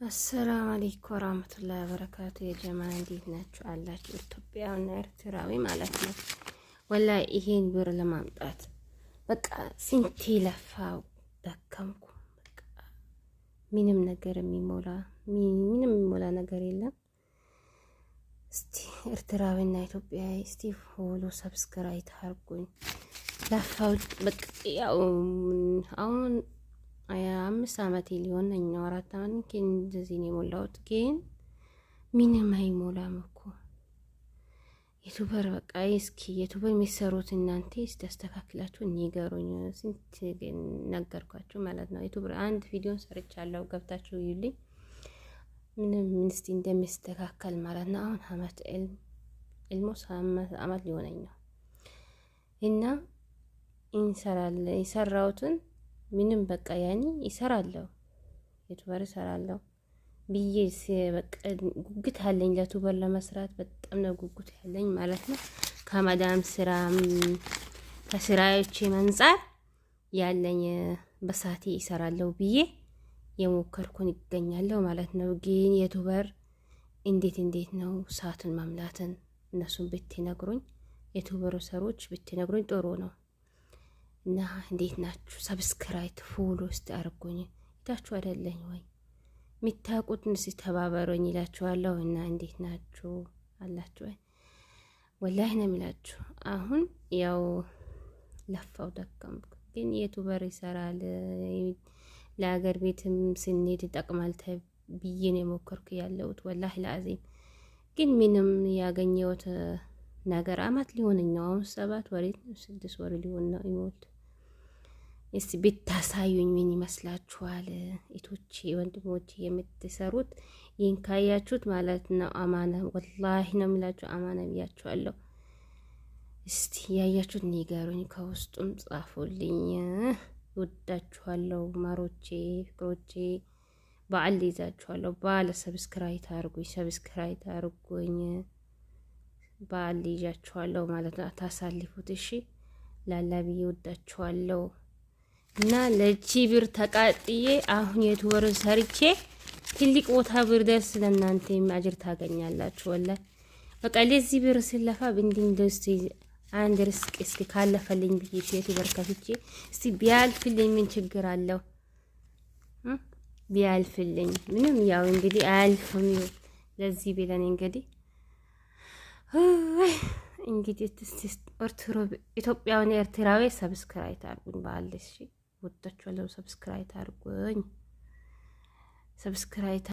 አሰላሙ አለይኩም ወራህመቱላሂ ወበረካቱ። የጀማ እንዴት ናችሁ አላችሁ? ኢትዮጵያውና ኤርትራዊ ማለት ነው። ወላሂ ይሄን ብር ለማምጣት በቃ ስንቴ ለፋው ደከምኩ። በቃ ምንም የሚሞላ ነገር የለም። እስቲ ኤርትራዊና ኢትዮጵያዊ እስቲ ፎሎ ሰብስክራይብ አድርጉኝ። ለፋው በቃ ያው አሁን 5 ዓመት ሊሆነኝ ነው። 4 ዓመት እንደዚህ ነው የሞላሁት፣ ግን ምንም አይሞላም እኮ ዩቲዩበር። በቃ እስኪ ዩቲዩበር የሚሰሩት እናንተ እስቲ አስተካክላችሁ ንገሩኝ። ስንት ግን ነገርኳችሁ ማለት ነው። ዩቲዩበር አንድ ቪዲዮ ሰርቻለሁ፣ ገብታችሁ ይዩልኝ። ምንም እስቲ እንደሚስተካከል ማለት ነው። አሁን አመት ኤልሞስ አመት ሊሆነኝ ነው እና የሰራሁትን ምንም በቃ ያኔ ይሰራለሁ ዩቲዩበር ይሰራለሁ ብዬ በቃ ጉጉት አለኝ ለዩቲዩበር ለመስራት በጣም ነው ጉጉት ያለኝ ማለት ነው። ከመዳም ስራ ከስራዎቼ መንጻር ያለኝ በሳቴ ይሰራለሁ ብዬ የሞከርኩን ይገኛለሁ ማለት ነው። ግን ዩቲዩበር እንዴት ነው ሰዓትን መምላትን እነሱን ብትነግሩኝ፣ ዩቲዩበር ሰሮች ብትነግሩኝ ጥሩ ነው። እና እንዴት ናችሁ? ሰብስክራይብ ፎሎ እስቲ አርጉኝ። ይታችሁ አይደለኝ ወይ ሚታቁትን ሲተባበሩኝ ይላችኋለሁ። እና እንዴት ናችሁ አላችሁ ወይ? ወላሂ ነው የሚላችሁ። አሁን ያው ለፋው ደከምኩ፣ ግን ዩቲዩበር ይሰራል ለሀገር ቤትም ስንሄድ ይጠቅማል ብዬ ነው የሞከርኩ ያለሁት። ወላሂ ለአዚም ግን ምንም ያገኘሁት ነገር አመት ሊሆነኝ ነው። አሁን 7 ወር 6 ወር ሊሆን ነው ይሞት። እስቲ ብታሳዩኝ ምን ይመስላችኋል? እቶቼ ወንድሞቼ የምትሰሩት ይህን ካያችሁት ማለት ነው አማና ወላሂ ነው የሚላችሁ። አማና ብያችኋለሁ። እስቲ ያያችሁት ንገሩኝ፣ ከውስጡም ጻፉልኝ። ወዳችኋለሁ ማሮቼ ፍቅሮቼ። በዓል ይዛችኋለሁ። ባለ ሰብስክራይብ አርጉኝ። በዓል ይዣችኋለሁ ማለት ነው። አታሳልፉት እሺ። ላላ ብዬ ወዳችኋለሁ። እና ለጂ ብር ተቃጥዬ አሁን ዩቲዩበር ሰርቼ ትልቅ ቦታ ብር ደርስ ለእናንተ አጅር ታገኛላችሁ። ወላሂ በቃ ለዚህ ብር ስለፋ እንደዚህ አንድ ርስቅ እስኪ ካለፈልኝ ብዬ ዩቲዩበር ከፍቼ እስቲ ቢያልፍልኝ ምን ችግር አለው? ቢያልፍልኝ ምንም ያው እንግዲህ አያልፍም። ለዚህ ብለን እንግዲህ ኢትዮጵያውያን ኤርትራዊ ሰብስክራይብ አድርጉኝ። ባለሽ ወጣችሁ ሰብስክራይብ አድርጉኝ። ሰብስክራይብ